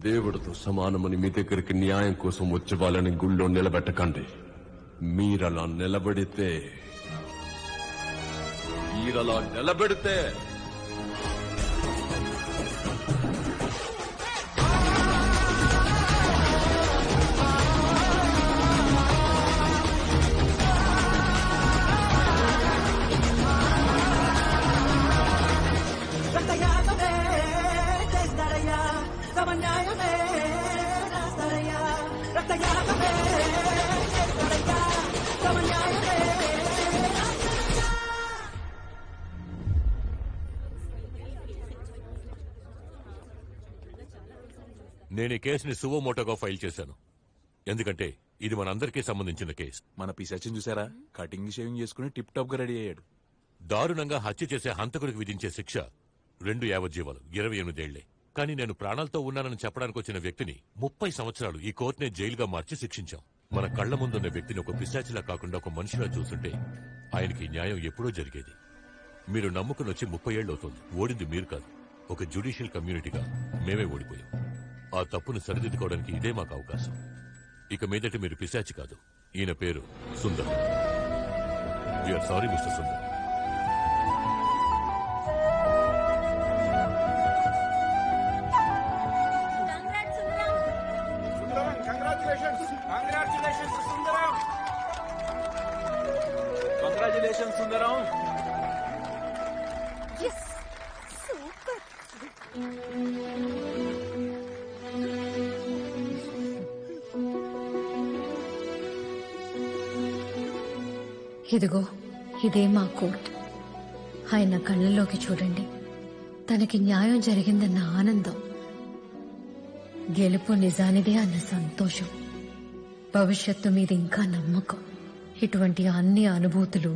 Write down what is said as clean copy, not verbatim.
దేవుడితో సమానమని మీ దగ్గరికి న్యాయం కోసం వచ్చే వాళ్ళని గుళ్ళో నిలబెట్టకండి. మీరలా నిలబెడితే నేను ఈ కేసుని సువోమోటోగా ఫైల్ చేశాను. ఎందుకంటే ఇది మనందరికీ సంబంధించిన కేసు. మన పిశాచిని చూసారా? కటింగ్ షేవింగ్ చేసుకుని టిప్ టాప్ గా రెడీ అయ్యాడు. దారుణంగా హత్య చేసే హంతకుడికి విధించే శిక్ష 2 యావజ్జీవాలు, 28 ఏళ్లే. కానీ నేను ప్రాణాలతో ఉన్నానని చెప్పడానికి వచ్చిన వ్యక్తిని 30 సంవత్సరాలు ఈ కోర్టునే జైలుగా మార్చి శిక్షించాం. మన కళ్ల ముందున్న వ్యక్తిని ఒక పిశాచిలా కాకుండా ఒక మనిషిలా చూస్తుంటే ఆయనకి న్యాయం ఎప్పుడో జరిగేది. మీరు నమ్ముకుని వచ్చి 30 ఏళ్ళు అవుతుంది. ఓడింది మీరు కాదు, ఒక జ్యుడిషియల్ కమ్యూనిటీగా మేమే ఓడిపోయాం. ఆ తప్పును సరిదిద్దుకోవడానికి ఇదే మాకు అవకాశం. ఇక మీదట మీరు పిశాచి కాదు. ఈయన పేరు Sundar. We are sorry mister Sundar. Congratulations Sundaram. ఇదిగో ఇదే మా కోర్ట్. ఆయన కళ్ళల్లోకి చూడండి. తనకి న్యాయం జరిగిందన్న ఆనందం, గెలుపు నిజానిదే అన్న సంతోషం, భవిష్యత్తు మీద ఇంకా నమ్మకం. ఇటువంటి అన్ని అనుభూతులు